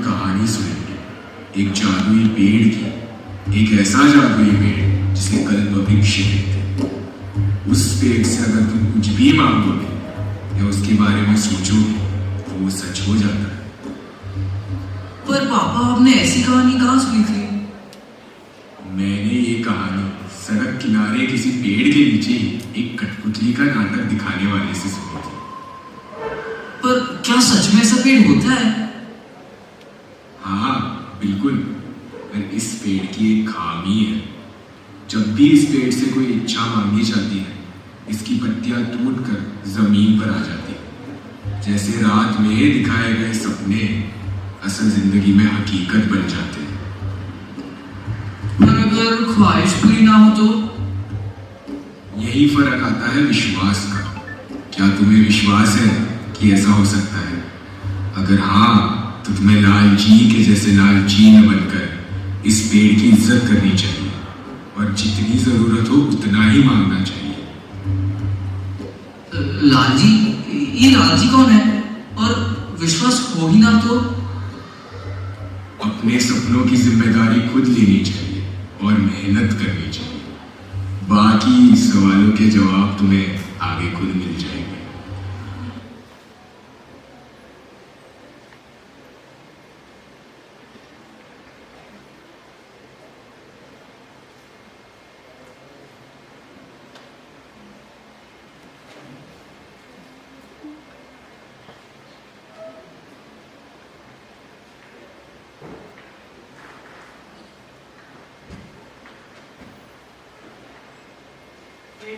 कहानी सुनेंगे एक जादुई पेड़ की। एक ऐसा जादुई पेड़ जिसे कल्पवृक्ष कहते हैं। उस पेड़ से अगर तुम कुछ भी मांगोगे या उसके बारे में सोचोगे तो वो सच हो जाता है। पर पापा, आपने ऐसी कहानी कहाँ सुनी थी? मैंने ये कहानी सड़क किनारे किसी पेड़ के नीचे एक कठपुतली का नाटक दिखाने वाले से सुनी थी। पर क्या सच में ऐसा पेड़ होता है? हाँ बिल्कुल, पर इस पेड़ की एक खामी है। जब भी इस पेड़ से कोई इच्छा मांगी जाती है, इसकी पत्तियां टूटकर जमीन पर आ जाती है। जैसे रात में दिखाए गए सपने असल जिंदगी में हकीकत बन जाते हैं। पर अगर ख्वाहिश पूरी ना हो तो? यही फर्क आता है विश्वास का। क्या तुम्हें विश्वास है कि ऐसा हो सकता है? अगर हाँ, तो तुम्हें लालची के जैसे लालची न बनकर इस पेड़ की इज्जत करनी चाहिए और जितनी जरूरत हो उतना ही मांगना चाहिए। लालजी? ये लालजी कौन है? और विश्वास हो ही ना तो? अपने सपनों की जिम्मेदारी खुद लेनी चाहिए और मेहनत करनी चाहिए। बाकी सवालों के जवाब तुम्हें आगे खुद मिल जाएंगे।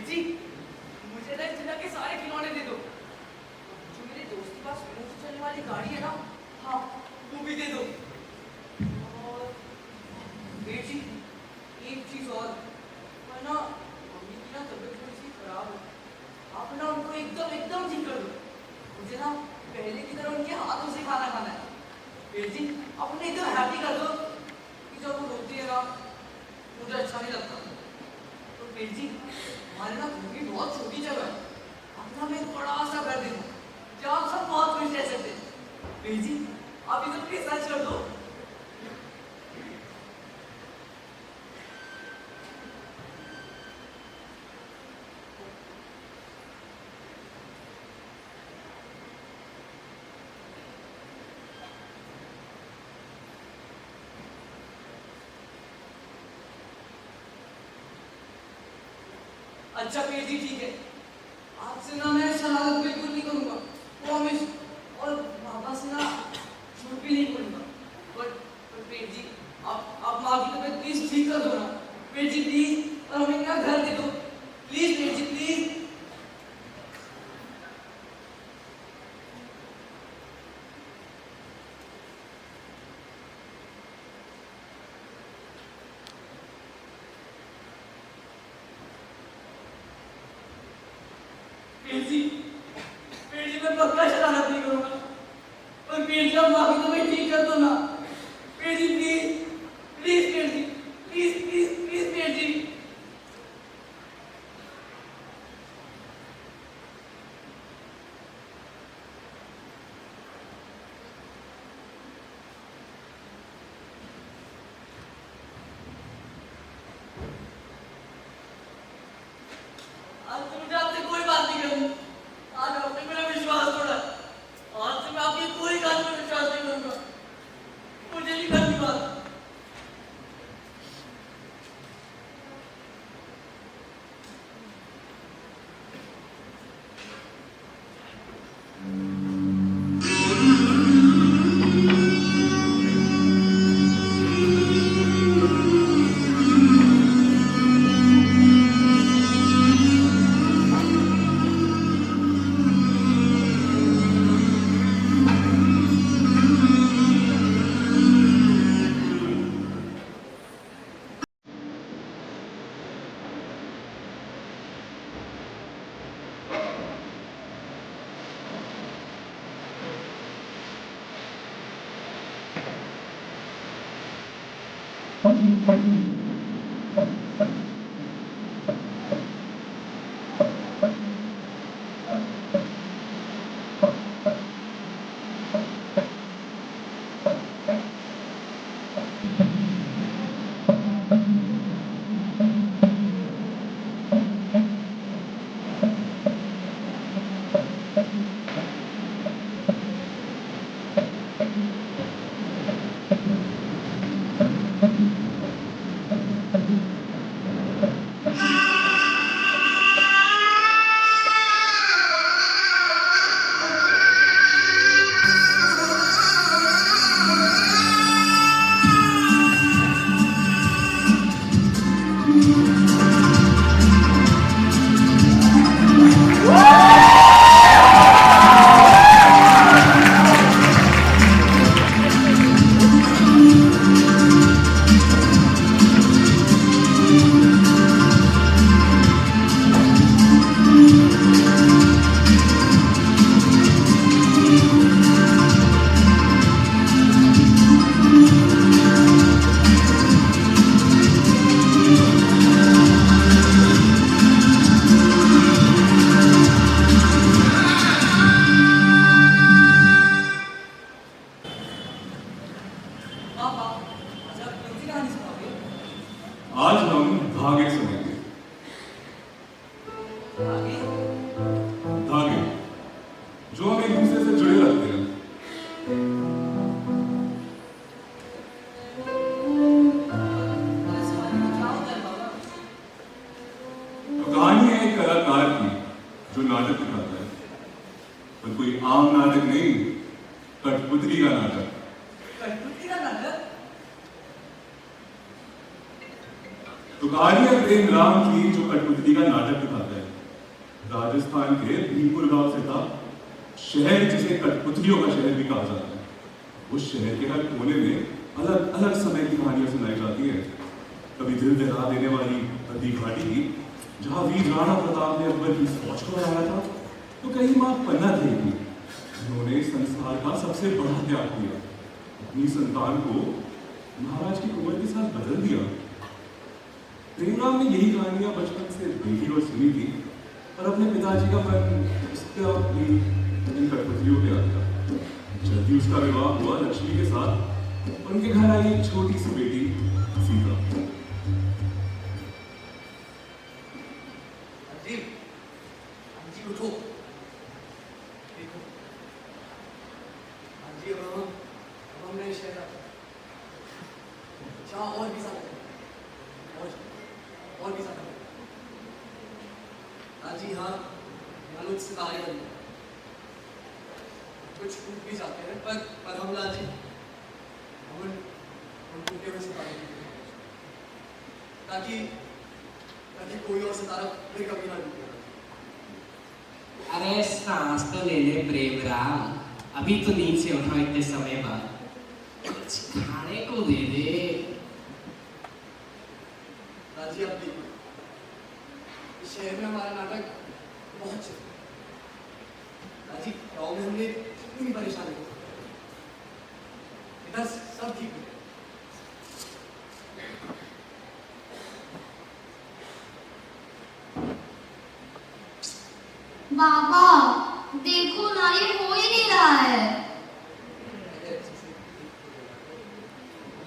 जी, मुझे ना इस तरह के सारे खिलौने दे दो। जो मेरे दोस्त के पास स्पीड से चलने वाली गाड़ी है ना, हाँ वो भी दे दो। और जी, एक चीज और, मैं ना मम्मी की ना तबीयत थोड़ी सी खराब है। आप ना उनको एकदम एकदम ठीक कर दो। मुझे ना पहले की तरह उनके हाथों से खाना खाना है। जी, आप उन्हें एकदम हैप्पी कर दो कि जब वो रोती है ना मुझे अच्छा नहीं लगता। तो जी, हमारे ना घर की बहुत छोटी जगह है। आप ना हमें बड़ा सा घर दे दो जहाँ आप सब बहुत खुश रह सकते हैं। जी, आप इसे प्लीज सच कर दो। अच्छा जी, ठीक है। आपसे ना मैं शरारत बिल्कुल नहीं करूंगा, प्रॉमिस। और पापा से ना झूठ भी नहीं बोलूंगा। पर जी, आप माँ की तबीयत प्लीज ठीक कर दो ना। जी प्लीज, और हमें क्या घर दे दो प्लीज। जी प्लीज। जी मैं पक्का शरारत नहीं करूंगा। पर जी आप माफी तो मैं ठीक कर दो ना। जी प्लीज प्लीज जी, प्लीज प्लीज प्लीज जी। आज तो मुझे आपसे कोई बात नहीं करनी। आज आपने मेरा विश्वास तोड़ा। आज से मैं आपकी कोई बात में विश्वास नहीं करूंगा। मुझे नहीं करनी बात। पापा आज आप कौन सी कहानी सुनाओगे? आज हम धागे सुनेंगे। आगे धागे जो हम एक दूसरे से जुड़े रहते हैं। इस कहानी में क्या होता है बाबा? तो कहानी है एक कलाकार की जो नाटक दिखाता है, पर कोई आम नाटक नहीं, कठपुतली का नाटक। कठपुतली का नाटक? तो कहानी है प्रेम राम की जो कठपुतली का नाटक दिखाता है। राजस्थान के भीमपुर गांव से था शहर जिसे कठपुतलियों का शहर भी कहा जाता है। उस शहर के हर कोने में अलग अलग समय की कहानियां सुनाई जाती है। कभी दिल दहला देने वाली हल्दी घाटी की, जहां वीर राणा प्रताप ने अकबर की फौज को हराया था, तो कहीं मां पन्ना देवी की, उन्होंने संसार का सबसे बड़ा त्याग किया, अपनी संतान को महाराज की कुंवर के साथ बदल दिया। प्रेमराम ने यही कहानियां बचपन से देखी और सुनी थी, और अपने पिताजी का मन उसका भी इन कठपुतलियों पे आ गया। जल्दी उसका विवाह हुआ लक्ष्मी के साथ, और उनके घर आई एक छोटी सी बेटी सीता। अजीब, अजीब उठो। देखो, अजीब अब हम नए शहर आते हैं। जहाँ और भी साथ और भी साथ जी हाँ, मालूम से तारी बन गई। कुछ टूट भी जाते हैं, पर हम लाजी हम उन टूटे हुए सितारे ताकि कोई और सितारा फिर कभी ना टूटे। अरे सांस तो ले ले प्रेमराम, अभी तो नींद से उठा इतने समय बाद, कुछ खाने को दे दे। राजी अब देखो, इस शहर में हमारा नाटक बहुत चल राजी, गाँव में हमने कितनी परेशानी की, इधर सब ठीक है। बाबा देखो ना, ये हो ही नहीं रहा है।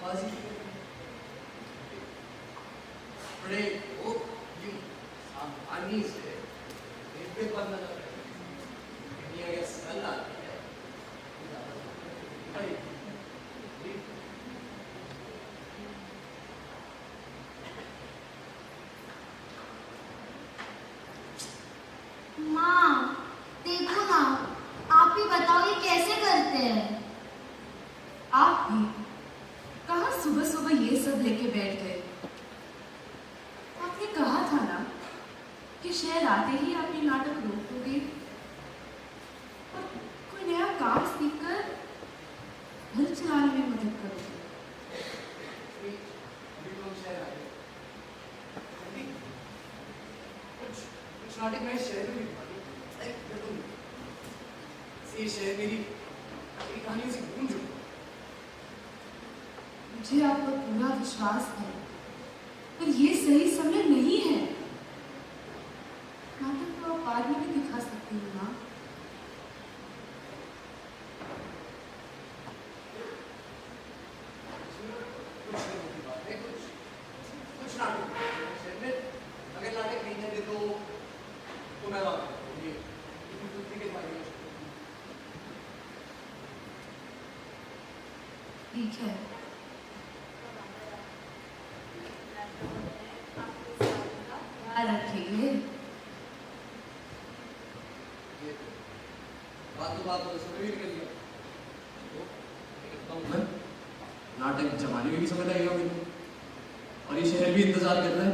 बाजी बड़े वो यूं सावधानी से एक पे बंद न करें। ये अगर स्मेल आती है भाई, माँ देखो ना, आप ही बताओ ये कैसे करते हैं? आप भी कहाँ सुबह सुबह ये सब लेके बैठ गए? आपने कहा था ना कि शहर आते ही आप ये नाटक रोक दोगे और कोई नया काम सीखकर घर चलाने में मदद करोगे। अभी तो हम शहर आ गए। अभी कुछ नाटक मैं शहर में भी ये शहर मेरी कहानियों से गूंज उठा। मुझे आप पर पूरा विश्वास है, पर ये सही समय नहीं है। नाटक तो आप बाद में भी दिखा सकती हो ना। कुछ नाटक शहर में अगर नाटक नहीं है तो मैं बात करूंगी के बारे में। ठीक है, ख्याल रखिए। बात तो सुबह भी निकल गया। नाटक जमाने में भी समझ आएगा मुझे, और ये शहर भी इंतजार कर रहा है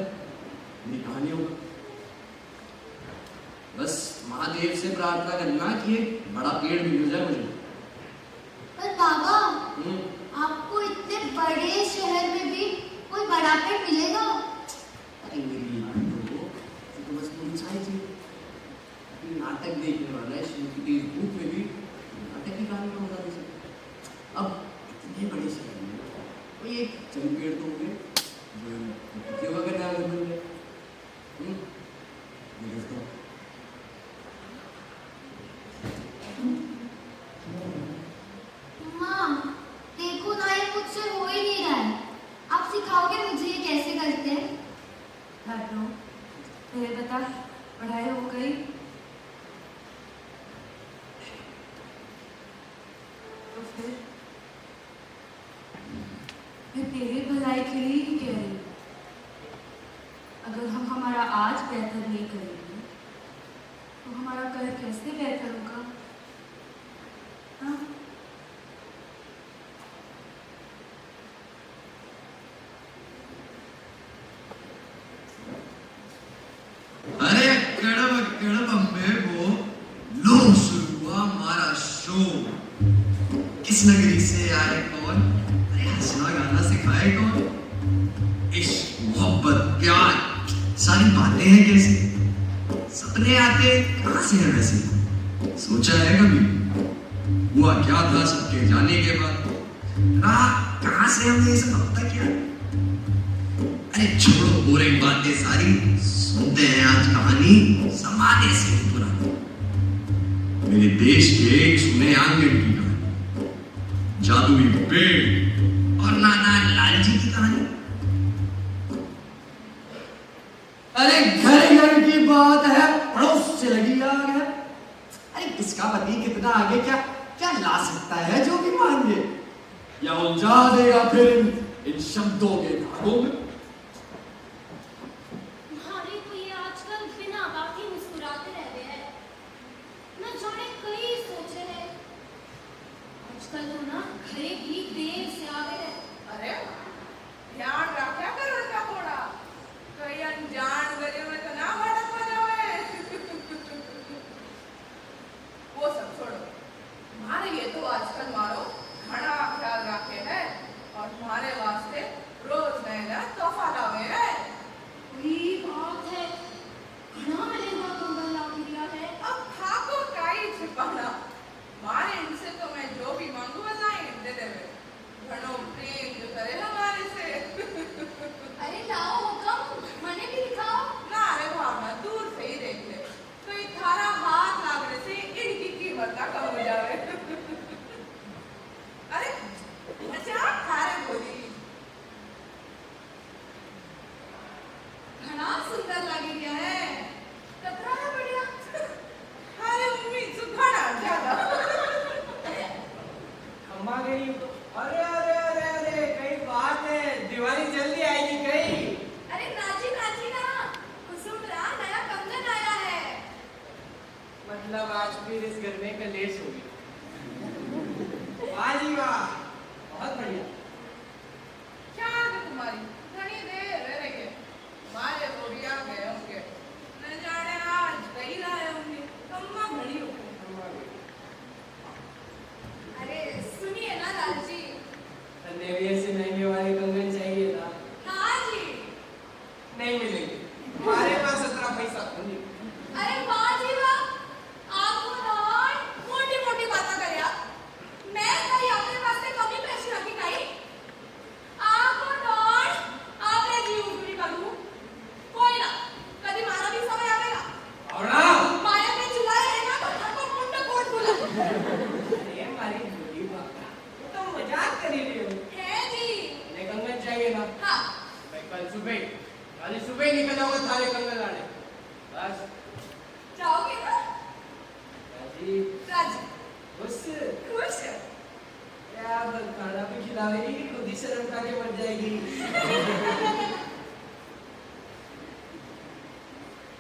मेरी कहानियों का। बस महादेव से प्रार्थना करना कि एक बड़ा पेड़ मिल जाए मुझे। पर बाबा आपको इतने बड़े शहर में भी कोई बड़ा पेड़ मिलेगा? अरे मेरी तो बस मुझे चाहिए नाटक देखने वाला है, शहर की तेज धूप में भी नाटक की कहानी को मजा दे सकता। अब इतने बड़े शहर में कोई एक चंद पेड़ तो होंगे जो योगा करने वाले बन गए। माँ देखो ना, ये मुझसे हो ही पढ़ाई हो गई? तो फिर मैं तेरे भलाई के लिए ही कह रही हूँ। अगर हम हमारा आज बेहतर नहीं करेंगे तो हमारा कल कैसे बेहतर होगा? हाँ? अरे कड़ब कड़ब में वो लो शुरू हुआ हमारा शो। किस नगरी से आए कौन? अरे हंसना गाना सिखाए कौन? इश्क मोहब्बत प्यार सारी बातें हैं कैसी? सपने आते कहाँ से हैं वैसे? सोचा है कभी? हुआ क्या था सबके जाने के बाद? रहा कहाँ से हमने ये सब अब तक किया? अरे छोड़ो बोरिंग बातें सारी, सुनते हैं आज कहानी जमाने से पुरानी। मेरे देश के एक सुने आंगन की कहानी, जादुई पेड़ और नाना लालजी की कहानी। अरे घर घर की बात है, पड़ोस से लगी आग है। अरे किसका पति कितना आगे, क्या क्या ला सकता है जो भी मांगे, या उलझा देगा फिर इन शब्दों के धागों में। हमारे तो ये आजकल बिना बात ही मुस्कुराते रहते हैं। न जाने कई सोचे हैं। आजकल तो ना घरे भी देर से आवे है। अरे ध्यान रखा करो उनका थोड़ा, कहीं अनजान गले में तो ना भटक जावे। वो सब छोड़ो, तुम्हारे लिए तो आजकल मारो घना ख्याल रखे है और तुम्हारे वास्ते रोज नए नया तोहफा लावे है। वही बात है, घना महंगा कंबल ला के दिया है। अब ठाकुर का ही छिपाना, मारे इनसे तो मैं जो भी मांगू बताए दे देवे। घणो प्रेम जो करे हमारे से। अरे लाओ हुक्म, मने भी दिखाओ। ना रे भावना, दूर से ही देख ले, कोई थारा हाथ लागने से इनकी कीमत ना कम हो जावे। अरे अच्छा थारे बोली घना सुंदर लगे गया है, कतरा है बढ़िया। अरे उम्मीद सुखाना ज्यादा। अम्मा गई तो अरे अरे अरे अरे कई बात है, दिवाली जल्दी आएगी कहीं। अरे नाची नाची ना, कुसुमरा नया कंगन आया है। मतलब आज फिर इस घर में कलेश होगी। वाह जी वाह, बहुत बढ़िया। क्या है तुम्हारी घनी देर रह रही है, मारे बोरिया गए होंगे, न जाने आज कहीं लाए होंगे, कम्मा घड़ी हो गई। अरे सुनिए ना लालजी। देवी से महंगे वाले कंगन चाहिए था, हाँ जी। नहीं मिलेंगे, हमारे पास इतना पैसा नहीं। अरे वाह जी वाह, आपको नॉन मोटी मोटी बातें करिया। मैं कहीं अपने पास से कमी पैसे रखी कहीं। आपको नॉन आपने जी उगरी करूँ, कोई ना, कभी मारा भी समय आवेगा। और ना माया में चुराए है ना, तो आपको मुंडा कोट बोला। अरे हमारी छोटी बात, तुम मजाक कर रही हो। है जी। ने कंगन चाहिए ना? हाँ। मैं कल सुबह निकल आऊंगा थारे कंगन लाने। बस जाओगे ना? राजी राजी। खुश खुश। क्या खाना भी खिलावेगी कि खुद ही शर्म खा के मर जाएगी?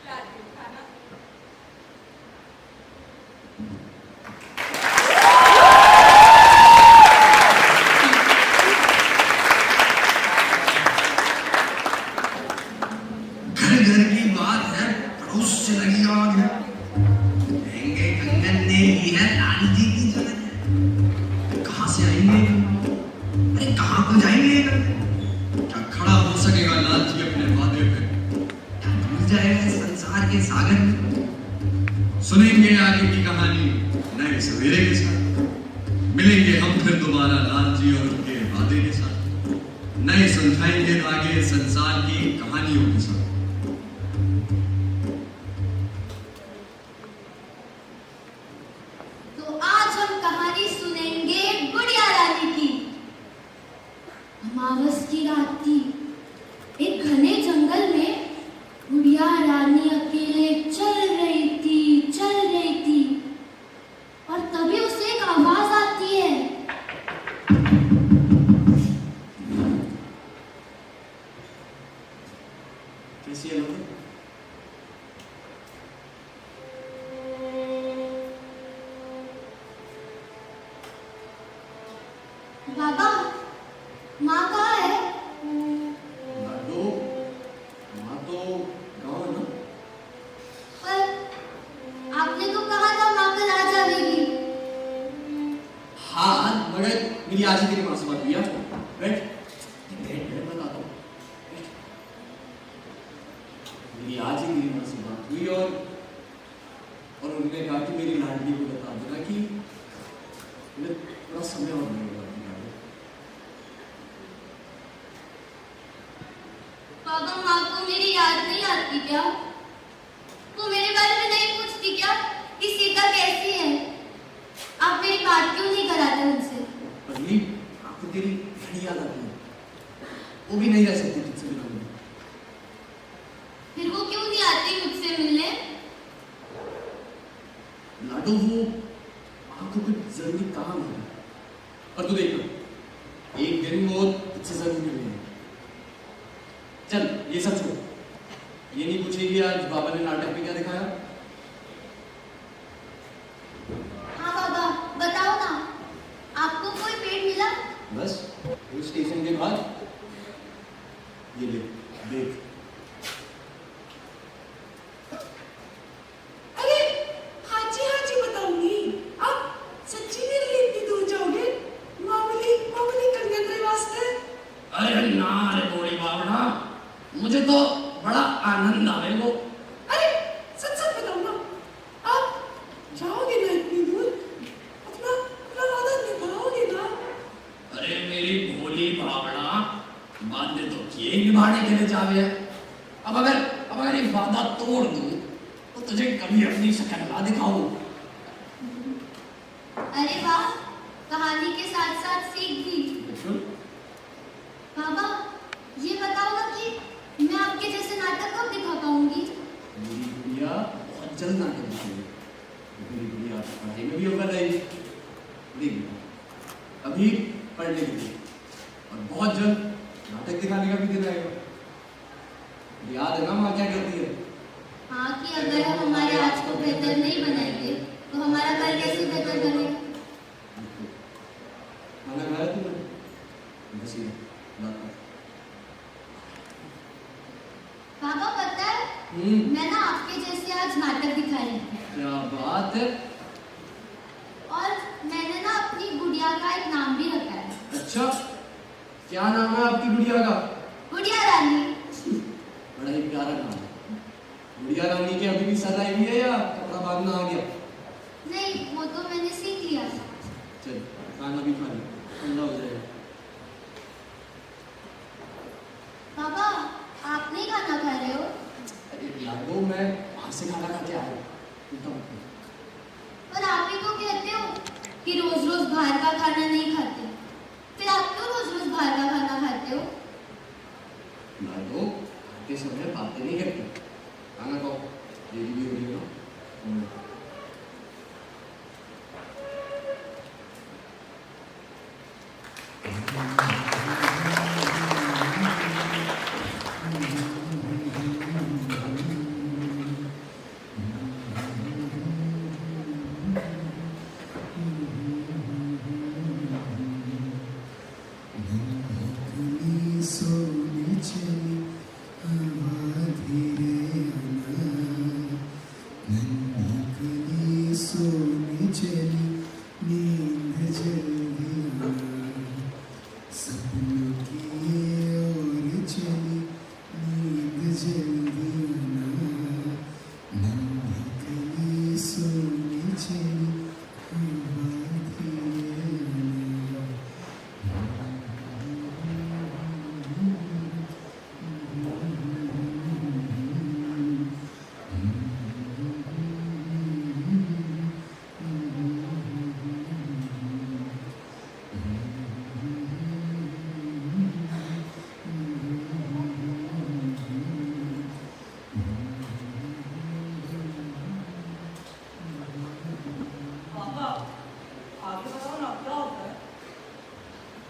लाडली खाना। घर घर की बात है, पड़ोस से लगी आग है। महंगे कंगन ने ही है लालजी की जगह है। कहाँ से आएंगे? अरे कहाँ को जाएंगे? क्या खड़ा हो सकेगा लालजी अपने वादे पे? क्या डूब जाएगा इस संसार के सागर में? सुनेंगे आगे की कहानी नए सवेरे के साथ। मिलेंगे हम फिर दोबारा लालजी और उनके वादे के साथ। नए सुलझाएंगे आगे संसार की कहानियों के साथ। तो आज हम कहानी सुनेंगे गुड़िया रानी की। अमावस की रात थी। एक घने जंगल में गुड़िया रानी अकेले चल मत भैया, बैठ बैठ बैठ, बताता हूँ। मेरी आज ही मेरी माँ से बात हुई और उन्होंने कहा कि मेरी लाडली को बता देना कि मुझे थोड़ा समय और लगेगा। पापा, माँ को मेरी याद नहीं आती क्या? वो मेरे बारे में नहीं पूछती क्या कि सीता कैसी है? आप मेरी बात क्यों नहीं कराते उनसे? पगली, आपको तेरी घड़ी याद आती है, वो भी नहीं रह सकती तुझसे बिना मिले। फिर वो क्यों नहीं आती मुझसे मिलने? लाडो, वो आपको कुछ जरूरी काम है, और तू देखना एक दिन वो तुझसे जरूर मिलेंगे। चल ये सब छोड़, ये नहीं पूछेगी आज बाबा ने नाटक में क्या दिखाया? हाँ बाबा, बताओ ना, आपको कोई पेड़ मिला? बस उस स्टेशन के बाद ये ले देख। अरे हाँ जी बताऊंगी। आप सच्ची मेरे लिए इतनी दूर जाओगे? मामूली मामूली कन्यादान वास्ते? अरे ना रे बोली बावड़ा, मुझे तो बड़ा आनंद आवेगो। अरे सच सच बताओ ना, आप जाओगे ना इतनी दूर? अपना अपना वादा निभाओगे ना? अरे मेरी भोली बावड़ा, वादे तो किए निभाने के लिए जावे है। अब अगर ये वादा तोड़ दूं तो तुझे कभी अपनी शक्ल ना दिखाऊं। अरे वाह, कहानी के साथ साथ सीख भी। बिल्कुल। बाबा, ये बताओ ना कि मैं आपके जैसे नाटक कब दिखा पाऊंगी? मेरी गुड़िया बहुत जल्द नाटक दिखेगी। मेरी गुड़िया पढ़ाई में भी होकर रहेगी। देख अभी पढ़ने के लिए, और बहुत जल्द नाटक दिखाने का भी दिन आएगा। याद है ना माँ क्या कहती है? हाँ, कि अगर हम हमारे आज को बेहतर नहीं बनाएंगे तो हमारा कल कैसे बेहतर बनेगा? खाना खाया तुमने? बस ये बात है। पापा पता है, मैं ना आपके जैसे आज नाटक दिखाई थी। क्या बात है? और मैंने ना अपनी गुड़िया का एक नाम भी रखा है। अच्छा, क्या नाम है आपकी गुड़िया का? गुड़िया रानी। बड़ा ही प्यारा नाम है। गुड़िया रानी की अभी भी सजा हुई है या कपड़ा बांधना आ गया? नहीं, वो तो मैंने सीख लिया था। चल खाना भी खा ले, ठंडा हो जाएगा। पापा, आप नहीं खाना खा रहे हो? अरे लाडो, मैं बाहर से खाना खा के आया। पर आप ही तो कहते हो कि रोज रोज बाहर का खाना नहीं खाते, फिर आप क्यों रोज रोज बाहर का खाना खाते हो? लाडो, खाते समय बातें नहीं करते। खाना खाओ, देरी भी हो रही है ना।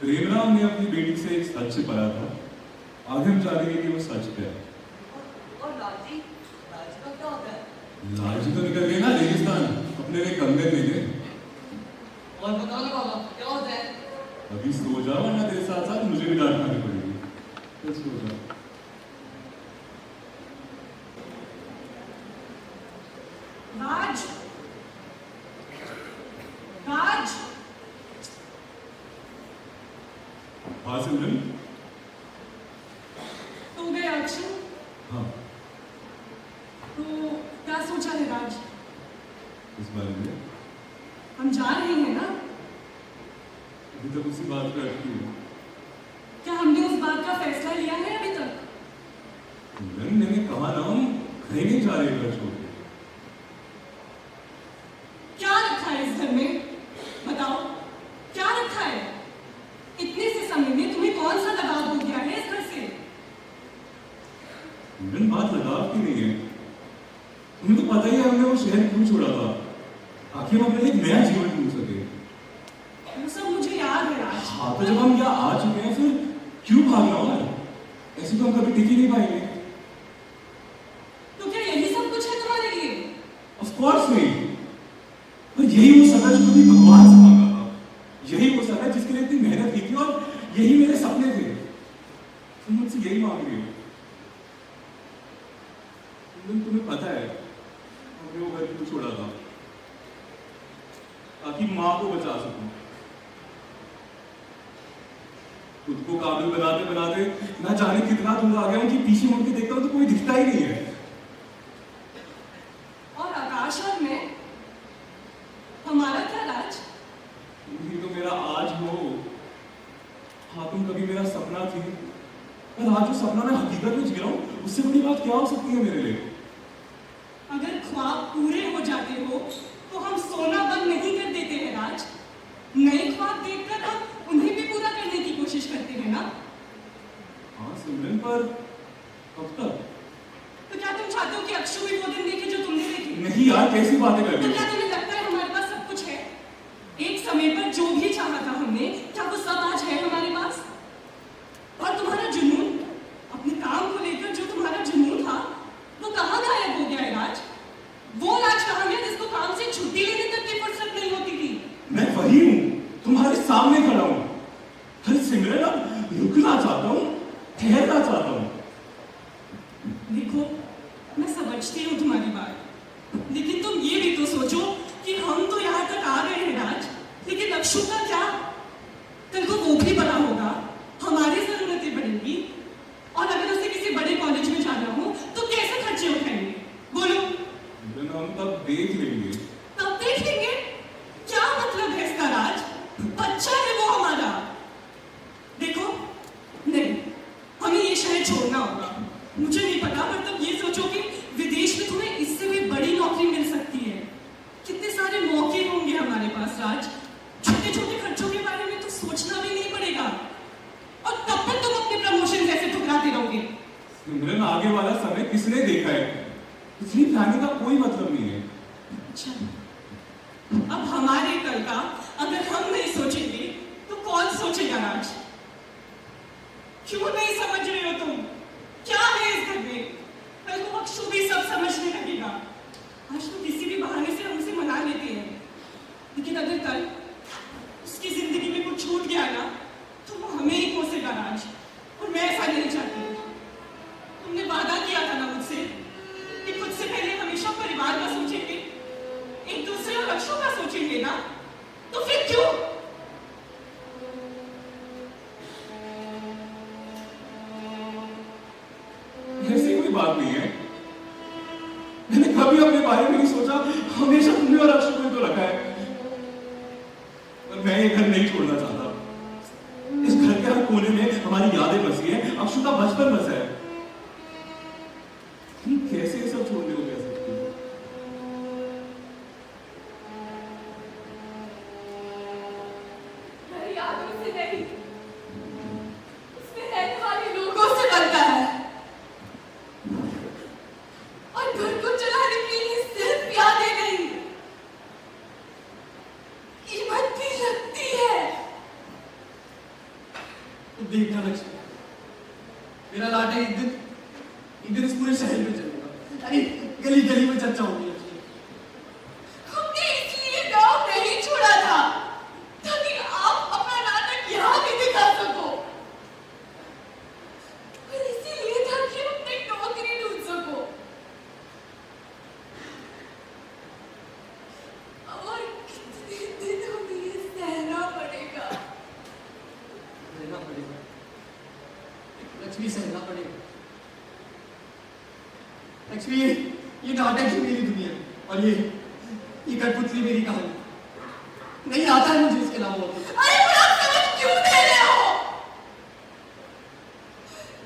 प्रेमराम ने अपनी बेटी से एक सच छिपाया था। आगे हम जानेंगे कि वो सच क्या है। और लालजी का क्या होता है? लालजी तो निकल गए ना रेगिस्तान, अपने लिए कंगन ले गए। और बताओ ना बाबा, क्या होता है? अभी सो जाओ वरना तेरे साथ साथ मुझे भी डांट खानी पड़ेगी। तो सो जाओ। राज, राज, हाँ सिमरन। तो गए अक्षु, हाँ, तो क्या सोचा है राज? इस बारे में हम जा रहे हैं ना? अभी तक उसी बात पर अटकी हूँ। क्या हमने उस बात का फैसला लिया है अभी तक? सिमरन, मैंने कहा ना हम कहीं नहीं जा रहे घर छोड़ के। क्या रखा है इस घर में? बताओ, क्या रखा है? इतने से समय में तुम्हें कौन सा लगाव हो गया है इस घर से? सिमरन, बात लगाव की नहीं है। तुम्हें तो पता ही है हमने वो शहर क्यों छोड़ा था, ताकि हम अपने लिए एक नया जीवन ढूंढ सके। वो सब मुझे याद है राज। हाँ, तो जब हम यहाँ आ चुके हैं फिर क्यों भागना और? ऐसे तो हम कभी टिक ही नहीं पाएंगे। तो क्या यही सब कुछ है तुम्हारे लिए? ऑफ कोर्स नहीं, पर यही वो सब है जो कभी भगवान से मांगा था। यही वो सब है जिसके लिए इतनी मेहनत की थी और यही मेरे सपने थे। तुम मुझसे यही मांग रही हो। तुम्हें पता है हमने वो घर क्यों छोड़ा था, ताकि माँ को बचा सकूं। खुद को काबिल बनाते बनाते ना जाने कितना दूर आ गया हूं कि पीछे मुड़ के देखता हूं तो कोई दिखता ही नहीं है। और आकाश और मैं, हमारा क्या राज? तुम ही तो मेरा आज हो। हाँ, तुम कभी मेरा सपना थी, पर आज जो सपना मैं हकीकत में जी रहा हूं उससे बड़ी बात क्या हो सकती है मेरे लिए? अगर ख्वाब पूरे हो जाते हो तो हम सोना बंद नहीं कर देते हैं राज। नए ख्वाब देखकर हम उन्हें भी पूरा करने की कोशिश करते हैं ना? हाँ सिमरन, पर कब तक? तो क्या तुम चाहते हो कि अक्षु भी वो दिन देखे जो तुमने देखे? नहीं यार, कैसी बातें कर तो रही क्या हो? तुम्हें लगता है हमारे पास सब कुछ है? एक समय पर जो भी चाहा था हमने, क्या वो सब आज है हमारे पास? और तुम्हारा जुनून, अपने काम को लेकर जो तुम्हारा जुनून था, वो कहाँ गायब हो गया है राज? वो राज कहाँ गया जिसको काम से छुट्टी लेने तक की फुर्सत नहीं होती थी? मैं वही हूँ, तुम्हारे सामने खड़ा हूँ। अरे सिमरन, अब रुकना चाहता हूँ, ठहरना चाहता हूँ। देखो, मैं समझती हूँ तुम्हारी बात, लेकिन तुम ये भी तो सोचो कि हम तो यहाँ तक आ गए हैं राज, लेकिन अक्षु का क्या? कल को वो भी बड़ा होगा, हमारी जरूरतें बढ़ेंगी, और अगर उसे किसी बड़े कॉलेज में जाना हो तो कैसे खर्चे उठाएंगे? बोलो। हम तब देख लेंगे। तब देखेंगे? क्या मतलब है इसका राज? बच्चा है वो हमारा। देखो, नहीं, हमें ये शहर छोड़ना होगा। मुझे नहीं पता, पर तुम ये सोचो कि विदेश में तुम्हें इससे भी बड़ी नौकरी मिल सकती है। कितने सारे मौके होंगे हमारे पास राज। छोटे छोटे खर्चों के बारे में तो सोचना भी नहीं पड़ेगा, और तब तक तुम अपने प्रमोशन जैसे ठुकराते रहोगे। सिमरन, आगे वाला समय किसने देखा है? इसलिए प्लानिंग का कोई मतलब नहीं है। अच्छा, अब हमारे कल का अगर हम नहीं सोचेंगे तो कौन सोचेगा राज? क्यों नहीं समझ रहे हो तुम? क्या है इस घर में? कल को अक्षु भी सब समझने लगेगा। आज तो किसी भी बहाने से हम उसे मना लेते हैं, लेकिन अगर कल उसकी जिंदगी में कुछ छूट गया ना तो वो हमें ही कोसेगा राज, और मैं ऐसा नहीं चाहती। तुमने वादा किया था ना मुझसे कि खुद से पहले हमेशा परिवार का सोचेंगे, एक दूसरे और अक्षु का सोचेंगे ना, तो फिर क्यों? ऐसी कोई बात नहीं है। मैंने कभी अपने बारे में नहीं सोचा। हमेशा तुमने और अक्षु को तो रखा है। पर मैं ये घर नहीं छोड़ना चाहता। इस घर के हर कोने में हमारी यादें बसी है, अक्षु का बचपन बसा है। तुम कैसे ये सब छोड़ने को कह सकती हो? घर यादों से नहीं, उसमें रहने वाले लोगों से बनता है, और घर को चलाने के लिए सिर्फ यादें नहीं, कीमत भी लगती है। तो देखना लक्ष्मी, मेरा लाटे एक दिन इस पूरे शहर में चलेगा। अरे गली गली में चर्चा होगी। हमने इसलिए गांव नहीं छोड़ा था ताकि आप अपना नाटक यहाँ भी दिखा सको, और इसीलिए था कि अपनी नौकरी ढूंढ सको, और कितने दिन हमें ये सहना पड़ेगा। रहना पड़ेगा। लक्ष्मी सहना पड़ेगा। लक्ष्मी, ये नाटक ही मेरी दुनिया है और ये कठपुतली मेरी कहानी। नहीं आता है मुझे इसके अलावा और कुछ। अरे पर आप समझ क्यों दे रहे हो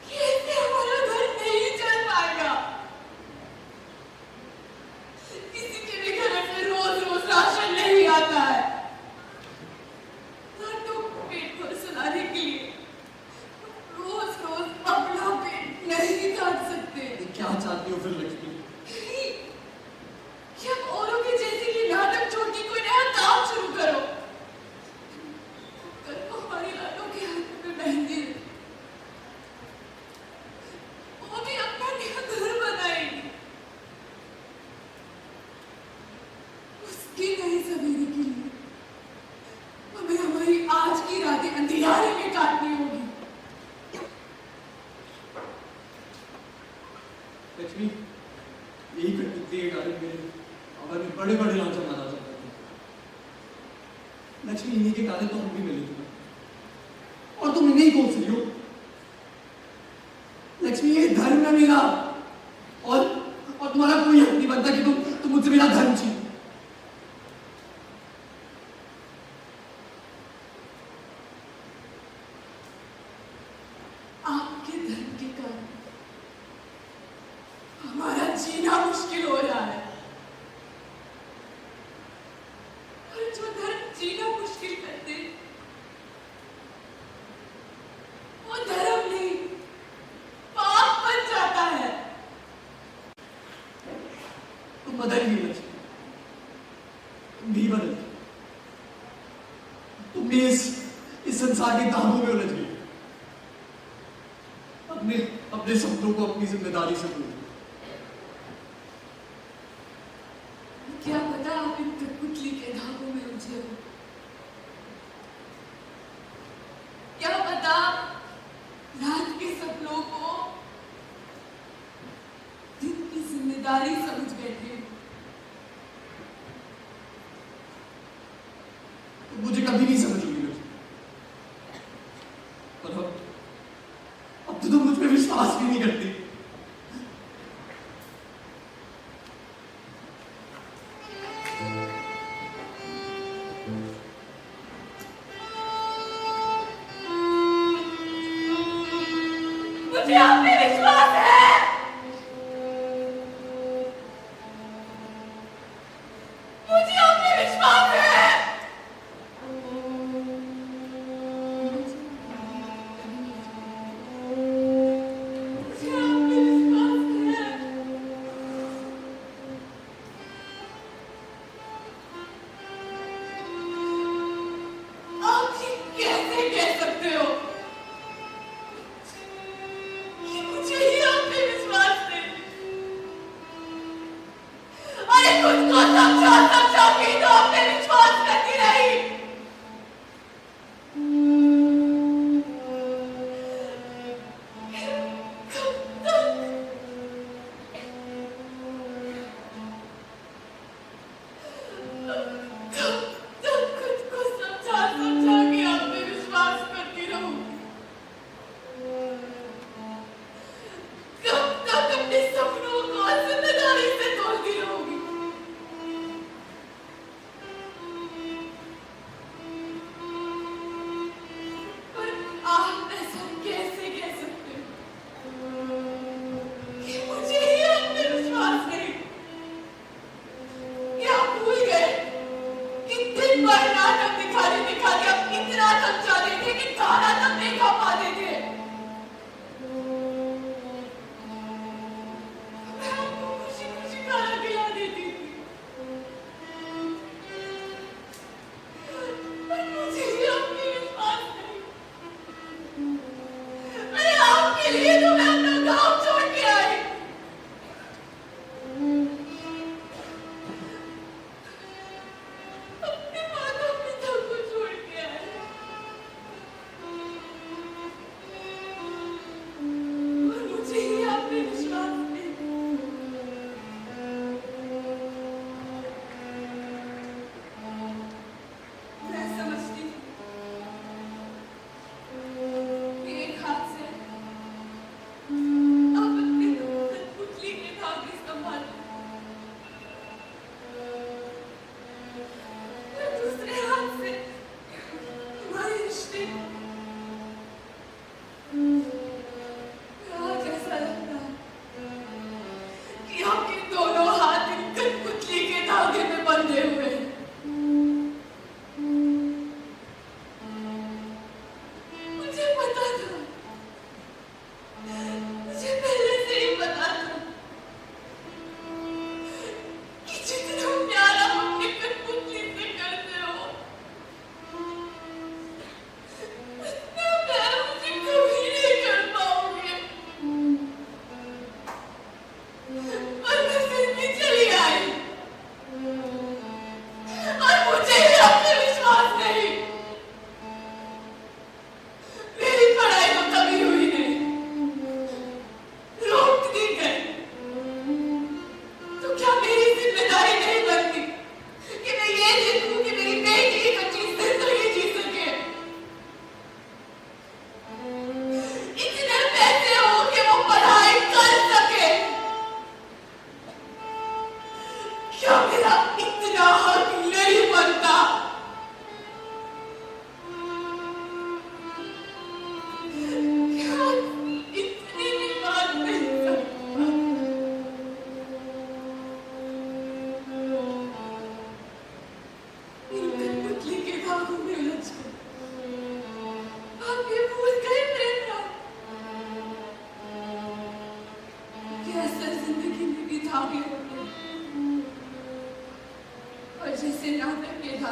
कि इससे हमारा घर नहीं चल पाएगा? किसी के भी घर में रोज रोज राशन नहीं आता है, ना तो पेट भर सुलाने के लिए रोज रोज अपना पेट नहीं काट सकते। क्या चाहती हो फिर लक्ष्मी? कि अब औरों के जैसे ये नाटक छोड़ के कोई नया काम शुरू करो। कल को हमारी लाडों के हाथ में मेहंदी है, वो भी अपना नया घर बनाएगी। उसकी नई सवेरे के लिए हमें हमारी आज की रातें अंधियारे में काटनी होगी। लक्ष्मी, यही कठपुतली के कारण मेरे बाबा ने बड़े बड़े लांछन माना चाहते थे। लक्ष्मी, इन्हीं के कारण तो हम भी मिले थे और तुम इन्हीं को रही हो। लक्ष्मी, ये धर्म है मेरा और तुम्हारा कोई हक नहीं बनता कि तुम मुझसे मेरा धर्म छीनो। आपके धर्म के कारण हमारा जीना मुश्किल हो रहा है, और जो धर्म जीना मुश्किल करते वो धर्म नहीं पाप बन जाता है। तुम बदल गई लक्ष्मी, तुम भी बदल गई। तुम भी इस संसार के दामों में उलझ गई। अपने सपनों को अपनी जिम्मेदारी से भूल। क्या पता आप इन कठपुतली के धागों में उलझे हो। क्या पता रात के सपनों को दिन की जिम्मेदारी समझ बैठे हो। तुम मुझे कभी नहीं समझोगी लक्ष्मी, और अब तो तुम मुझ पे विश्वास भी नहीं करती। मुझे आप पे विश्वास है। मुझे आप पे विश्वास है। मुझे आप पे विश्वास है। आप ये कैसे कह सकते हो कि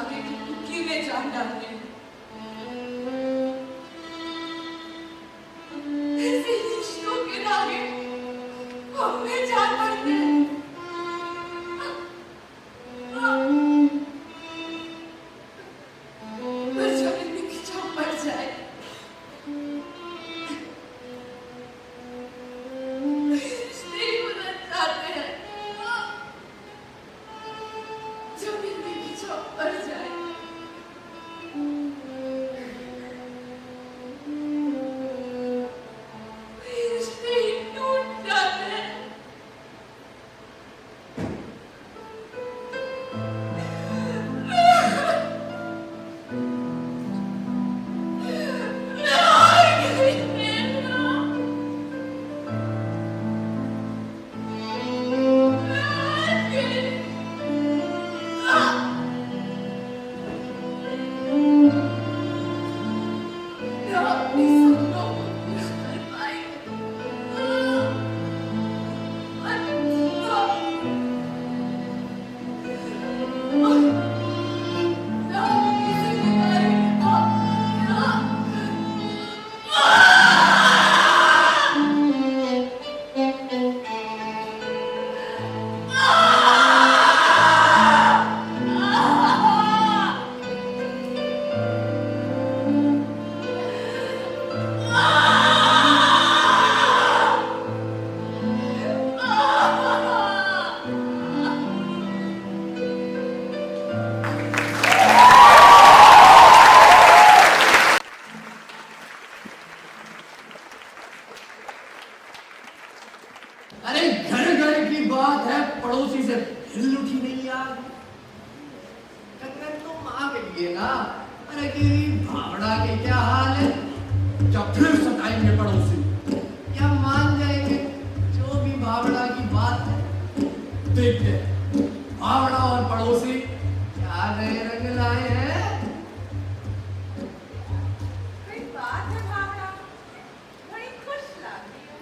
धागे की कुकी में जान डालते हैं। ऐसे रिश्तों के धागे हमें जान पड़ते हैं। पर जब इनमें खिंचाव पड़ जाए रिश्ते ही बदल जाते हैं। जब इनमें खिंचाव पड़ जाए रिश्ते ही टूट जाते हैं। अरे घर घर की बात है, पड़ोसी से हिल उठी नहीं यार। कंगन तो माँ के लिए ना। अरे कि भावड़ा के क्या हाल है, जब फिर सताएंगे पड़ोसी, क्या मान जाएंगे जो भी भावड़ा की बात है। देखते हैं भावड़ा और पड़ोसी क्या नए रंग लाए हैं। कोई बात है भावना, बड़ी खुश लग रही है।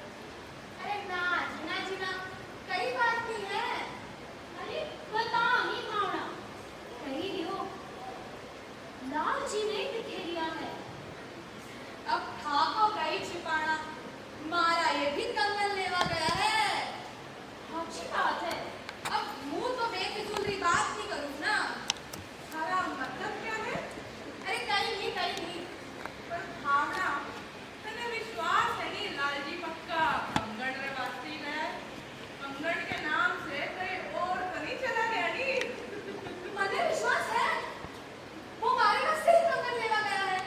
अरे ना जीना कई बात नहीं है। अरे बता ही भावना, कही दियो लाल जी ने बिखेरिया है। अब खाको गई छिपाना, मारा ये भी कंगन लेवा गया है। अच्छी बात है, अब मुंह तो बेफिजूल बात नहीं करूँ ना। सारा मतलब क्या है? अरे कहीं नहीं। पर भावना, तने विश्वास है नहीं लालजी पक्का कंगन रे वास्ती है। कंगन के नाम से कहीं और तो नहीं चला गया नहीं। मने विश्वास है, वो हमारे वास्ते ही कंगन लेवा गया है,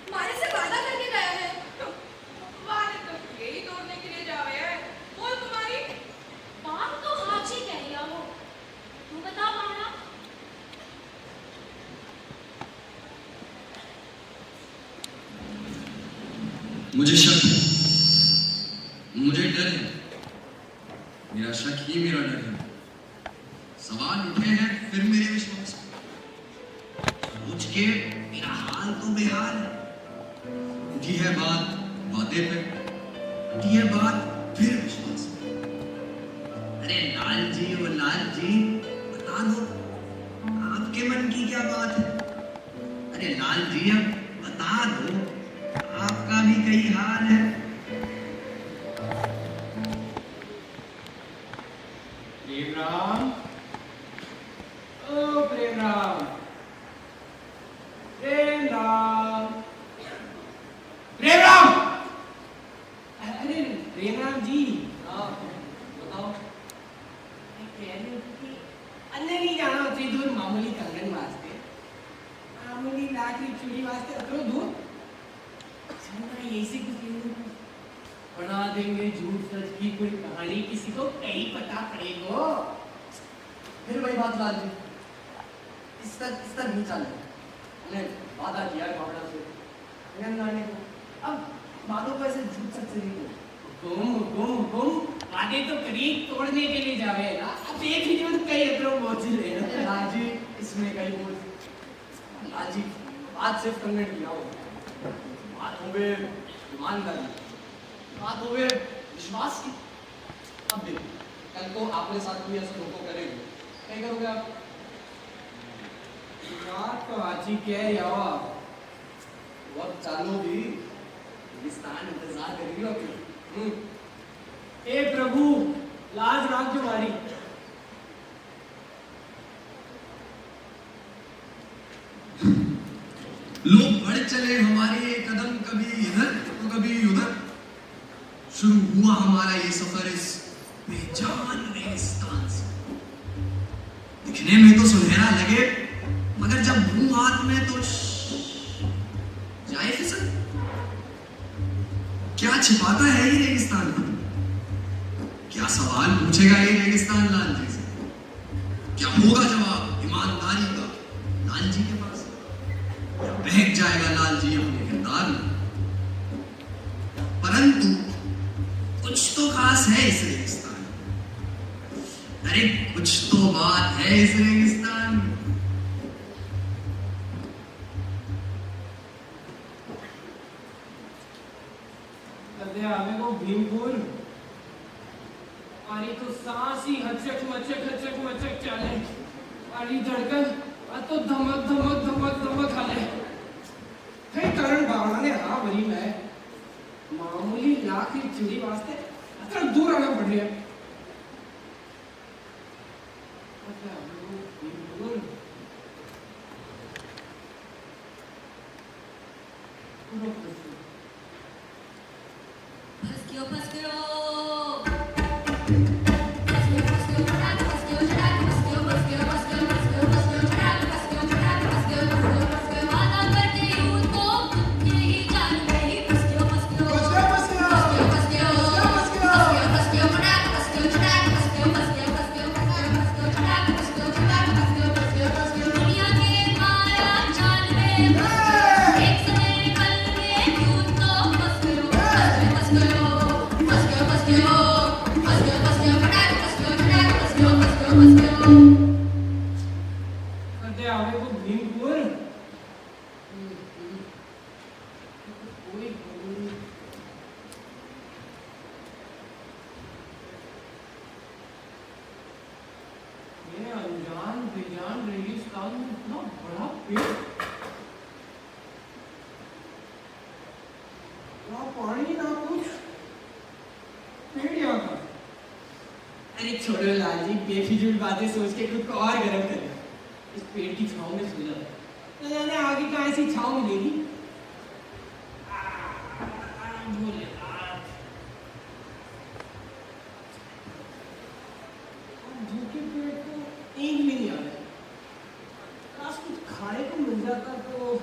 हमारे से वादा करके गया है। वादे तो यही तोड़ने के लिए जावे है। बोल तुम्हारी बात तो हाची कह रही हो। तू बता भावना। मुझे शक है, मुझे डर है, मेरा शक ही मेरा डर है। सवाल उठे हैं फिर मेरे विश्वास पे, सोच के मेरा हाल तो बेहाल है। उठी है बात वादे पे, उठी है बात फिर विश्वास पे। अरे लाल जी ओ लाल जी, बता दो आपके मन की क्या बात है। अरे लाल जी अब बता दो, आपका भी कई हाल है। प्रेम राम, ओ प्रेम राम, प्रेम राम, प्रेम राम। अरे प्रेम राम जी, हाँ बताओ। मैं कह रही हूँ कि अन्य नहीं जाना उतनी दूर मामूली कंगन वास्ते, मामूली लाठी चूड़ी वास्ते उतरो दूर। ऐसी कुछ बना देंगे झूठ सच की कोई कहानी, किसी को कहीं पता पड़ेगा। फिर वही बात लाल जी, इस तरह नहीं चले। हमने वादा किया है भावना से कंगन लाने को, अब वादों को ऐसे झूठ सच से नहीं हुकुम वादे तो करीब तोड़ने के लिए जावे ना। अब एक ही दिन कई अतरो पहुंच ले अरे लाल जी, इसमें कई बोल लाल जी, बात सिर्फ कंगन की ना हो, बात हो गए ईमानदारी, बात हो गए विश्वास की। अब देखो कल को आपने साथ कोई ऐसा धोखा करेंगे, क्या करोगे आप? बात तो आज ही कह रही हो आप। वक्त चालो भी रेगिस्तान इंतजार करेगी अपनी। ए प्रभु लाज राख जो हमारी। लोग बढ़ चले हमारे कदम, कभी इधर तो कभी उधर। शुरू हुआ हमारा ये सफर इस बेजान रेगिस्तान से। दिखने में तो सुनहरा लगे, मगर जब मुंह हाथ में तो जाए फिसल। क्या छिपाता है ये रेगिस्तान? क्या सवाल पूछेगा ये रेगिस्तान लाल जी से? क्या होगा जवाब ईमानदारी का लाल जी के पास? या बहक जाएगा लाल जी अपने किरदार में? परंतु कुछ तो खास है इस रेगिस्तान में। अरे कुछ तो बात है इस रेगिस्तान में। हमें को भीमपुर और तो सांस ही हचक मचक चले और ये धड़कन तो धमक धमक धमक धमक हाले। कई कारण भावना ने हाँ भरी मैं मामूली लाख की चिड़ी वास्ते अतर दूर आना पड़ रहा है। छोड़ो लाल जी, बेफिजूल बातें सोच के खुद को और गर्म करें। इस पेड़ की छांव में सो जाओ, न जाने आगे कहाँ ऐसी छांव मिलेगी। झूठे पेड़ को नींद भी नहीं आ रहा। काश कुछ खाने को मिल जाता तो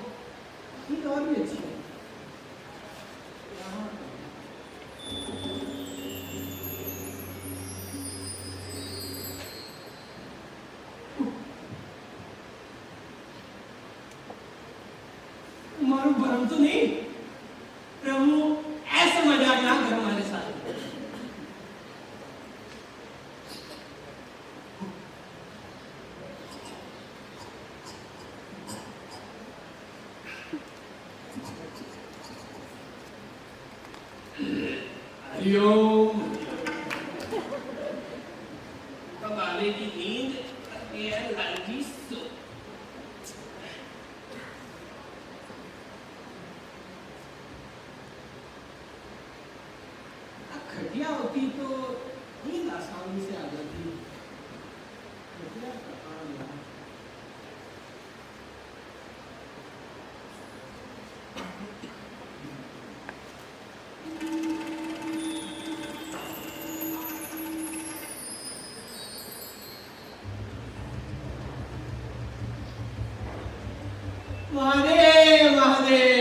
नींद और भी अच्छी है। मारो भरम तो नहीं प्रभु, ऐसा मजाक ना करो हमारे साथ। हरिओम। कब आवेगी नींद? लाल जी सो। खटिया होती तो नींद आसानी से आ जाती। खटिया कहाँ गया? महादेव महादेव।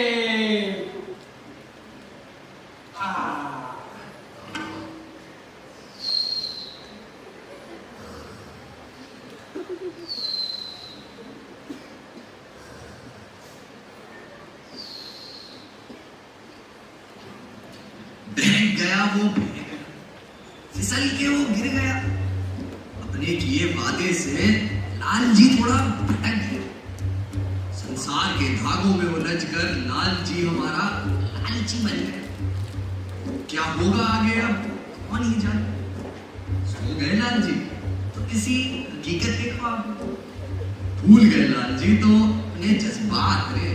बहक गया वो, बहक गया, फिसल के वो गिर गया। अपने किए वादे से लाल जी थोड़ा भटक गया। संसार के धागों में उलझ कर लाल जी हमारा लालची बन गए। क्या होगा आगे अब कौन ही जाने। सो गए लाल जी तो किसी हकीकत के ख्वाब। भूल गए लाल जी तो अपने जज्बात रे।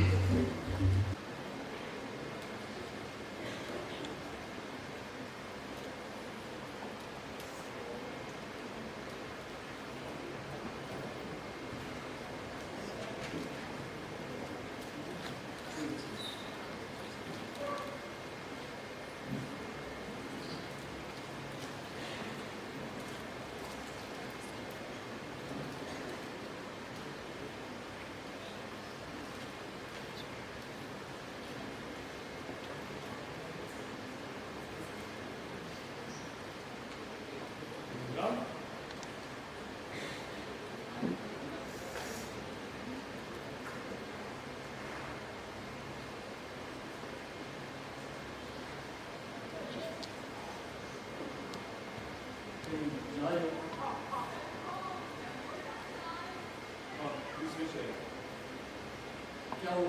क्या हो?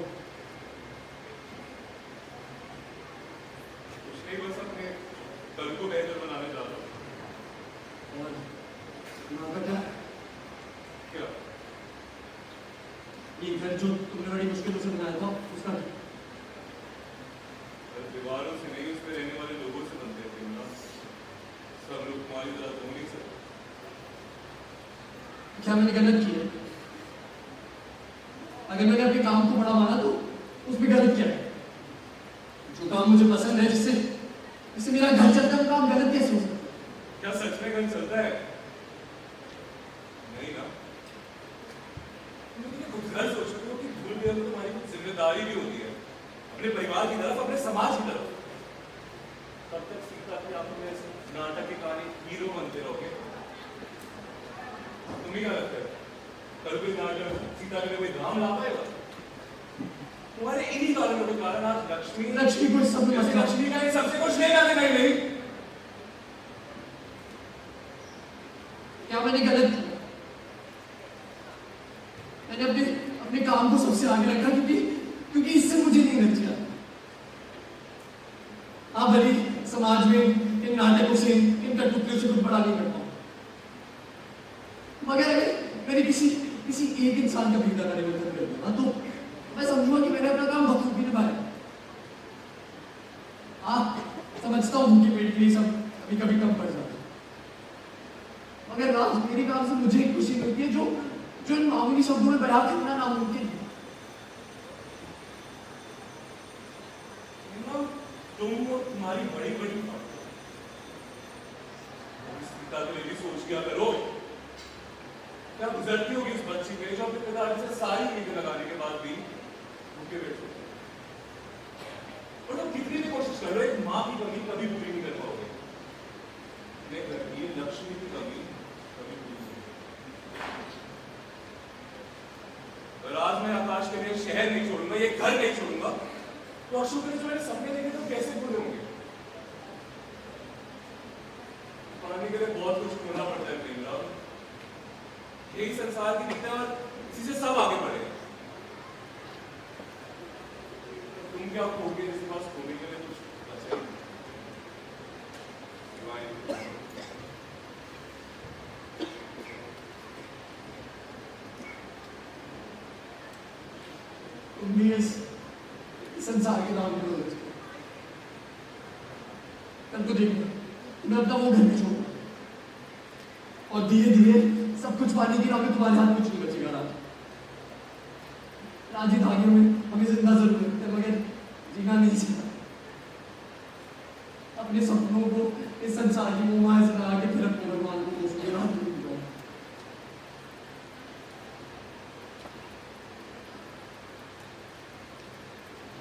कुछ नहीं, बस अपने कल को बेहतर बनाने जा रहा हूँ। और माँ का क्या? क्या? ये घर जो तुमने बड़ी मुश्किलों से बनाया था उसका क्या? दीवारों से नहीं, उसमें रहने वाले लोगों से बनते थे ना। सब लोग तुम्हारी तरह तो नहीं सकते। क्या मैंने गलत किया? अगर मैंने अपने काम को बड़ा माना तो उसमें गलत क्या है? जो काम मुझे पसंद है, जिससे मेरा घर चलता है, वो काम गलत कैसे हो सकता है? क्या सच में घर चलता है? नहीं ना। तुम खुद घर सोचते हो कि भूल गए तो तुम्हारी कुछ जिम्मेदारी भी होती है अपने परिवार की तरफ, अपने समाज की तरफ। तब तक सीता की आंखों में नाटक की कहानी हीरो बनते रहोगे। तुम्हें क्या लगता है कल कोई नाटक सीता के लिए कोई धाम ला पाएगा? तुम्हारे इन्हीं कारणों के कारण आज लक्ष्मी को इस सब में मत लक्ष्मी का सबसे कुछ नहीं जाने नहीं। क्या मैंने गलत किया? मैंने अपने काम को सबसे आगे रखा क्योंकि इससे मुझे नहीं लग हाँ भली समाज में इन नाटकों से, इन कठपुतलियों से कुछ बड़ा नहीं करता, मगर अगर मैंने किसी एक इंसान का भी परिवर्तन कर दिया तो मैं समझूंगा कि मैंने अपना काम बखूबी निभाया। समझता हूँ कि पेट के लिए सब कभी कभी कम पड़ जाता है, मगर राज मेरे काम से मुझे एक खुशी मिलती है जो इन मामूली शब्दों में बयां करना नामुमकिन है। तुम और तुम्हारी बड़ी बड़ी सीता के लिए भी सोच किया करो। क्या गुजरती होगी उस बच्ची पे जो अपने पिताजी से सारी नींद लगाने के बाद भी भूखे बैठे? और तुम कितनी भी कोशिश कर लो, एक माँ की कमी कभी पूरी नहीं कर पाओगे। ये लक्ष्मी की कमी कभी पूरी नहीं। और आज मैं आकाश के लिए शहर नहीं छोड़ूंगा, ये घर नहीं छोड़ूंगा, तो अशोक ने जो मैंने सपने देखे तो कैसे पूरे होंगे? पाने के लिए बहुत कुछ खोना पड़ता है प्रेमराव। यही संसार की नीति और इसी से सब आगे बढ़े। तुम क्या खोगे जिसके पास खोने के लिए कुछ बचा ही नहीं? संसार के नाम में कल को देखना मैं अपना वो घर में छोड़ूंगा और धीरे धीरे सब कुछ पाने के नाम में तुम्हारे हाथ कुछ नहीं बचेगा। राजी धागे में हमें जिंदा जरूर है, मगर जीना नहीं सीखा। अपने सपनों को इस संसार की मोह से लगा के फिर अपने भगवान को दोस्तों राह दूंगा।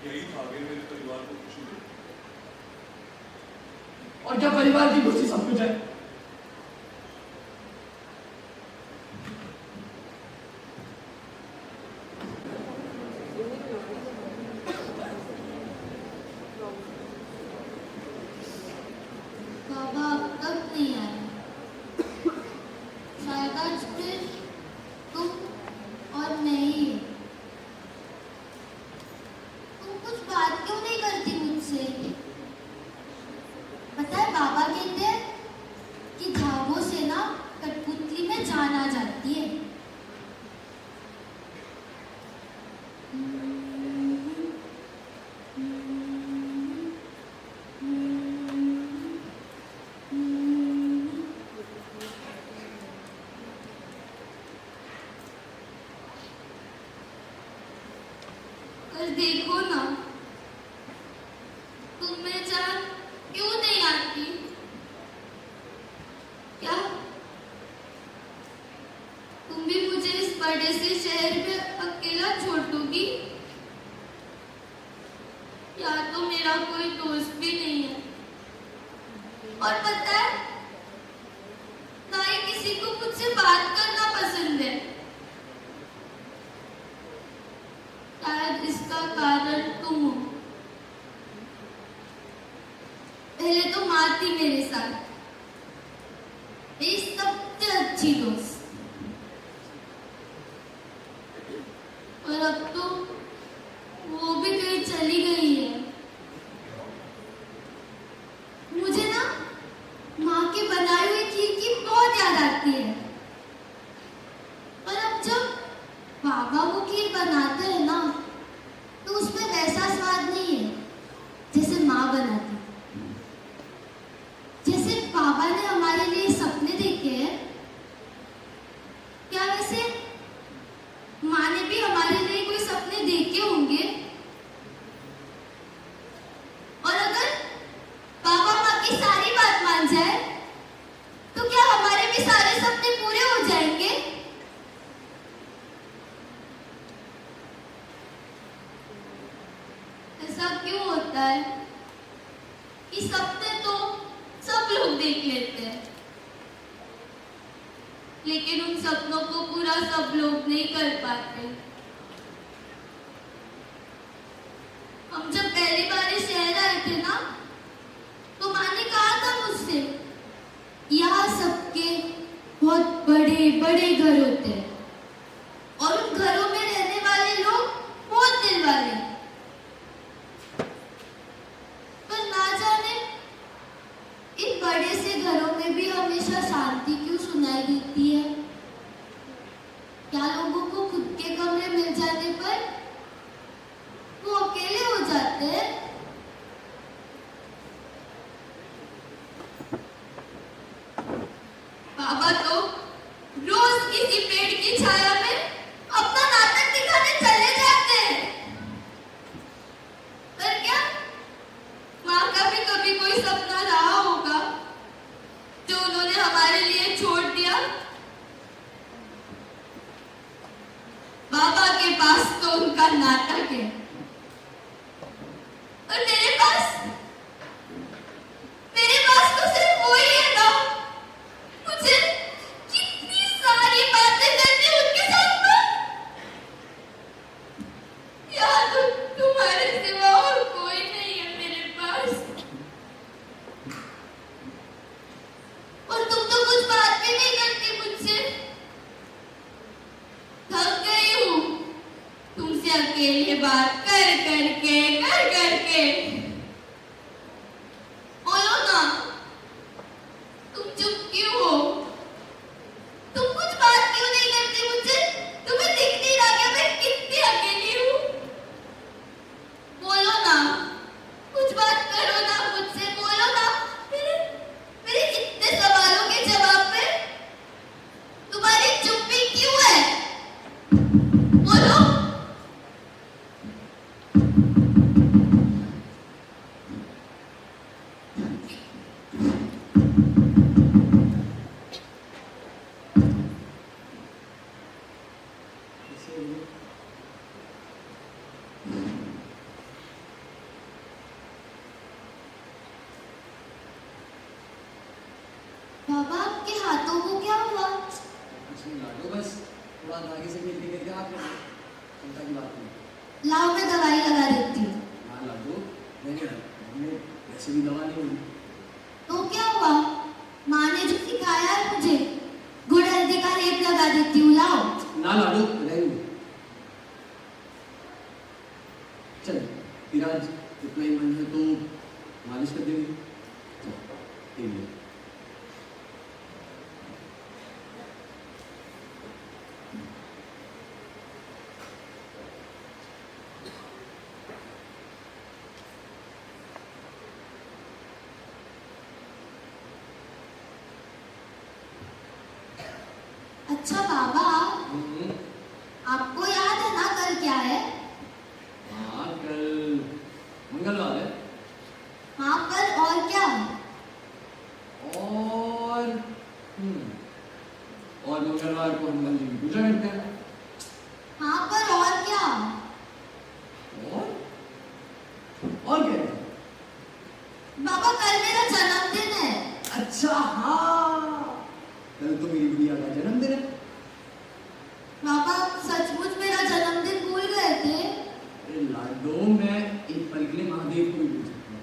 यही धागे मेरे परिवार को खुशी दे। और क्या परिवार की खुशी सब कुछ है? बाबा अब तक नहीं आए। शायद आज फिर तुम और मैं ही। तुम कुछ बात क्यों नहीं करती मुझसे? पता है बाबा कहते हैं कि धागों से ना कठपुतली में जान आ जाती है। पहले तो माँ थी मेरे साथ, मेरी सबसे अच्छी दोस्त। और अब तो वो भी कहीं चली गई है। मुझे ना माँ के बनाई हुई खीर की बहुत याद आती है। पर अब जब बाबा वो खीर बनाते हैं ना, तो उसमें वैसा स्वाद नहीं है जैसे माँ बनाती। जैसे बाबा ने हमारे लिए सपने देखे हैं, क्या वैसे माँ ने भी हमारे लिए कोई सपने देखे होंगे? और अगर बाबा माँ की सारी बात मान जाए, तो क्या हमारे भी सारे सपने पूरे हो जाएंगे? ऐसा क्यों होता है कि सपने तो सब लोग देख लेते हैं, लेकिन उन सपनों को पूरा सब लोग नहीं कर पाते। हम जब पहली बार इस शहर आए थे ना, तो माँ ने कहा था मुझसे, यहाँ सबके बहुत बड़े बड़े घर होते हैं और उन घरों में रहने वाले लोग बहुत दिल वाले हैं। पर ना जाने इन बड़े से घरों में भी हमेशा शांति क्यों सुनाई देती है? क्या लोगों को खुद के कमरे मिल जाने पर वो अकेले हो जाते हैं? बाबा तो रोज किसी पेड़ की छाया में अपना नाटक दिखाने चले जाते हैं। पर क्या माँ का भी कभी कोई सपना रहा होगा जो उन्होंने हमारे लिए छोड़ दिया? बाबा के पास तो उनका नाटक है, और मेरे पास तो सिर्फ वही है ना। मुझे कितनी सारी बातें करनी उनके साथ में। यहाँ तो तुम्हारे सिवा और कोई नहीं है मेरे पास, और तुम तो कुछ बात भी नहीं करती मुझसे। थक गई हूँ तुमसे अकेले बात कर करके। बोलो ना, तुम चुप क्यों हो? तुम कुछ बात क्यों नहीं करती मुझसे? तुम्हें दिख नहीं रहा क्या मैं कितनी अकेली हूँ? बोलो ना, कुछ बात करो ना मुझसे, बोलो ना। मेरे इतने सवालों के जवाब में तुम्हारी चुप्पी क्यों है? बोलो। बाबा, आपके हाथों को क्या हुआ? कुछ नहीं लाडो, बस थोड़ा धागे से खेलते खेलते हाथ में चिंता की बात नहीं। लाओ, मैं दवाई लगा देती हूँ। हाँ लाडो, नहीं हमने वैसे भी दवा नहीं हुई। तो क्या हुआ? माँ ने जो सिखाया है मुझे, गुड़ हल्दी का लेप लगा देती हूँ। लाओ। ना लाडो, नहीं चल, विराज इतना ही मन है तो मालिश कर देंगे। ठीक है। अच्छा बाबा, आपको याद है ना कल क्या है? हाँ, कल मंगलवार है। हाँ, कल और क्या? और मंगलवार को हनुमान जी की पूजा करते हैं। हाँ, पर और क्या? और क्या है? बाबा, कल मेरा जन्मदिन है। अच्छा हाँ, कल तो मेरी गुड़िया का जन्मदिन है। बाबा, सचमुच मेरा जन्मदिन भूल गए थे? अरे लाडो, मैं एक पल के लिए महादेव को भी भूल सकता हूँ,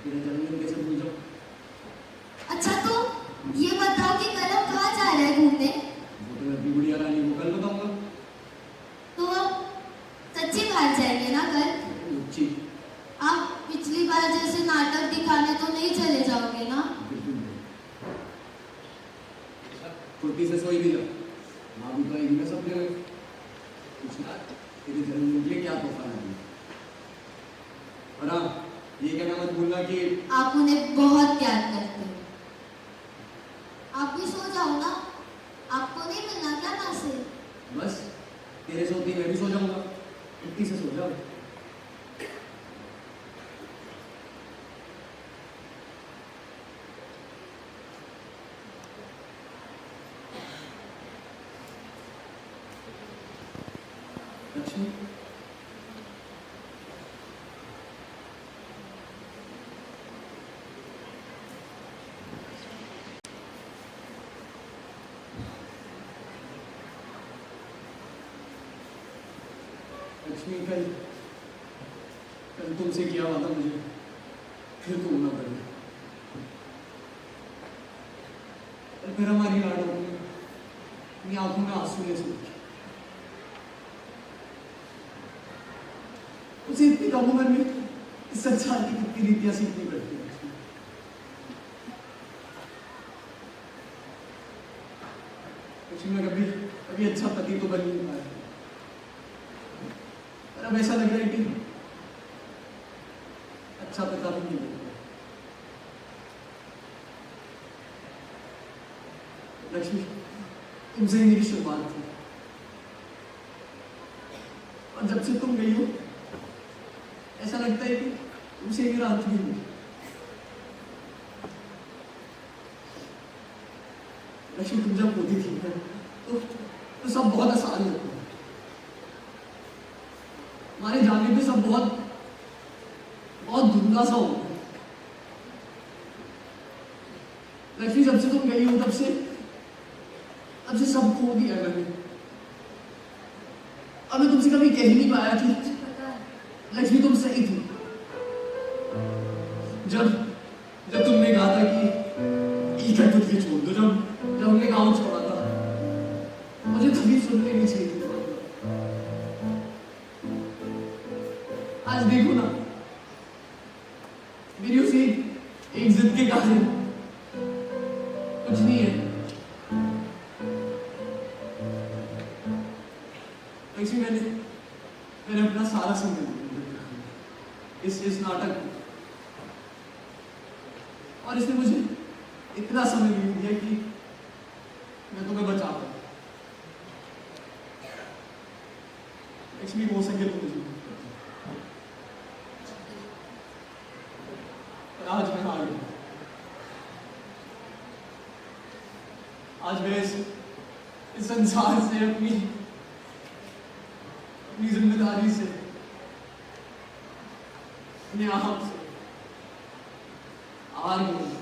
तेरा जन्मदिन कैसे भूल जाऊँ? छोटी से सोई भी जा, माँ भी तो इनमें सब ले पूछना तेरे जन्मदिन के लिए क्या तोहफा लाएंगे। और हाँ, ये कहना मत भूलना कि आप उन्हें बहुत प्यार करते हो। आप भी सो जाओ ना, आपको नहीं मिलना क्या ना से? बस तेरे सोते ही मैं भी सो जाऊंगा, इतनी से सो जाओ। लक्ष्मी लक्ष्मी कल तुमसे किया हुआ था मुझे फिर तो होना पड़ेगा। और फिर हमारी लाडो में अपनी आंखों में आंसू ले सकती उसे इतनी कम उम्र में इस संसार की कितनी रीतियां सीखनी पड़ती है। लक्ष्मी मैं कभी अच्छा पति तो बन नहीं पाया, पर अब ऐसा लग रहा है कि अच्छा पिता भी नहीं बन पाया। लक्ष्मी तुमसे ही मेरी शुरुआत थी, और जब से तुम गई हो ऐसा लगता है कि तुमसे मेरा अंत भी हुआ। लक्ष्मी तुम जब होती थी तो सब बहुत आसान लगता है, हमारे जाने पे सब बहुत बहुत धुंधला सा होता है। लक्ष्मी जब से तुम गई हो तब से सब खो दिया मैंने। अब मैं तुमसे कभी कह ही नहीं पाया कि लक्ष्मी तुम सही थी। जब तुमने कहा था कि ई कटपुतली छोड़ दो, जब हमने गाँव छोड़ा था, मुझे तभी सुन लेनी चाहिए थी। आज देखो ना, मेरी उसी एक जिद के कारण कुछ नहीं है। लक्ष्मी मैंने अपना सारा समय इस नाटक में, और इसने मुझे इतना समय भी दिया कि मैं तुम्हें बचा पाऊं। लक्ष्मी हो सके तो मुझे, पर आज मैं हार गया। आज मैं इस संसार से अपनी जिम्मेदारी से, अपने आप से हार गया।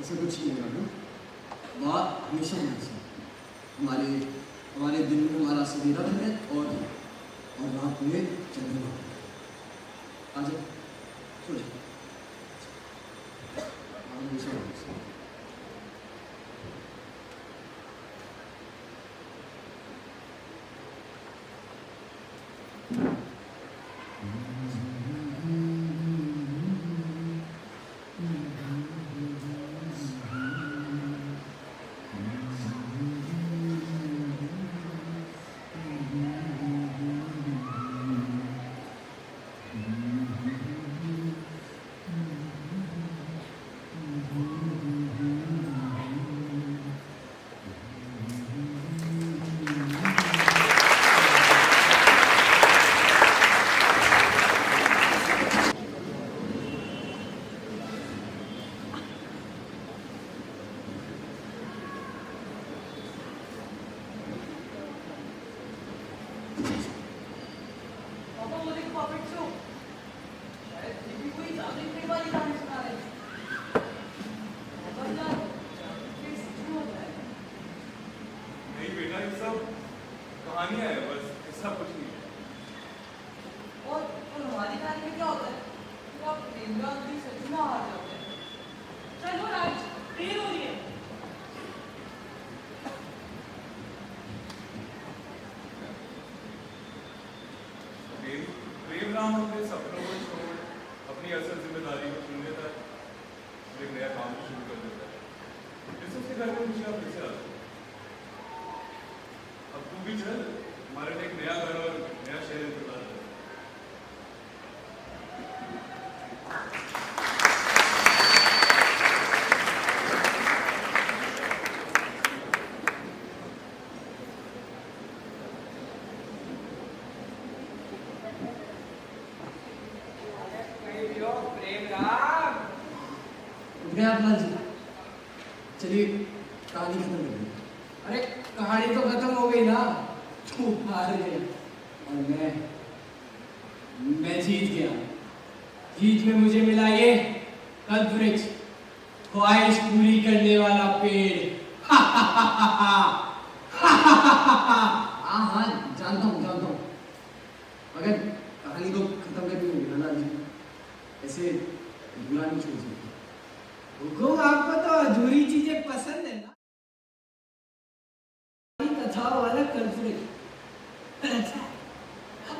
ऐसा कुछ नहीं होगा ना, बात हमेशा हमारे हमारे हमारे दिन में हमारा सवेरा है और रात में चंद्रमा। आ जाओ, सो जाओ। हमेशा हमारे साथ। पापा वो देखो पॉकेट शो, शायद ये भी कोई जादुई पेड़ वाली कहानी सुना रहे हैं। पापा यार, जादुई पेड़ सच में होता है? नहीं बेटा, ये सब कहानियां है, बस ऐसा कुछ नहीं है। और हमारी कहानी में क्या होता है? फिर आप प्रेमराज भी सच में हार जाते हैं। चलो राज, देर हो रही है। प्रेमराम अपने सपनों को छोड़ अपनी असल जिम्मेदारी को चुन लेता है और एक नया काम शुरू कर देता है। फिर उसके घर में मुझे आप कैसे आते हो? अब तू भी चल, हमारे लिए एक नया घर और नया शहर इंतजार कर। प्रेमराम, उठ गए आप लाल जी? चलिए कहानी खत्म कर दी। अरे कहानी तो खत्म हो गई ना, तू हार गई और मैं जीत गया। जीत में मुझे मिला ये कल्पवृक्ष, ख्वाहिश पूरी करने वाला पेड़। हाँ हाँ, जानता हूँ। मगर कहानी तो खत्म करनी होगी ना लाल जी, ऐसे बुला नहीं छोड़ सकते। हुकुम, आपको तो अधूरी चीजें पसंद है ना। कथा वाला कल्पवृक्ष, अच्छा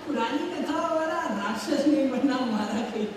पुरानी कथा वाला राक्षस नहीं बनना, मारा कहीं।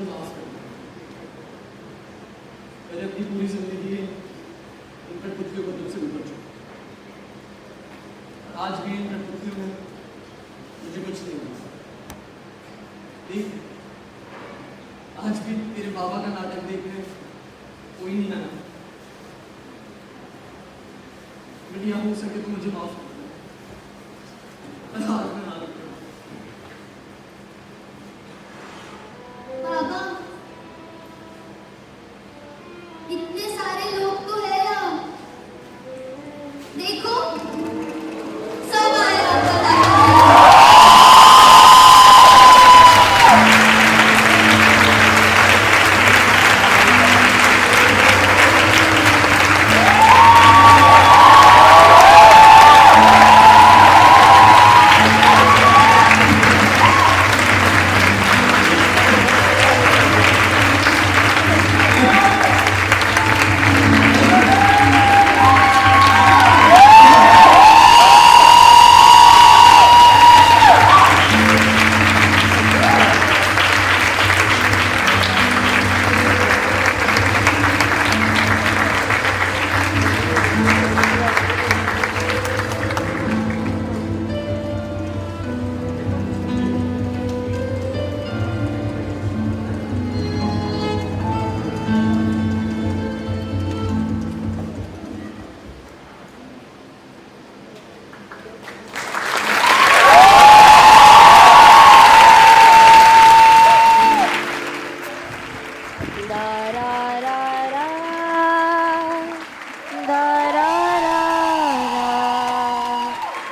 माफ कर दो। मैंने अपनी पूरी जिंदगी इन कठपुतलियों को तुमसे ऊपर चुका। आज भी इन कठपुतलियों में मुझे कुछ नहीं मिला। देख, आज भी तेरे बाबा का नाटक देखने कोई नहीं आया। बेटिया हो सके तो मुझे माफ कर दो। आज मैं नाटक करूं। बाबा, इतने सारे लोग तो है यहाँ। देखो, सब आए आपका नाटक।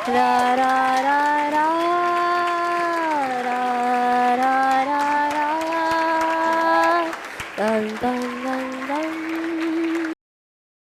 ra ra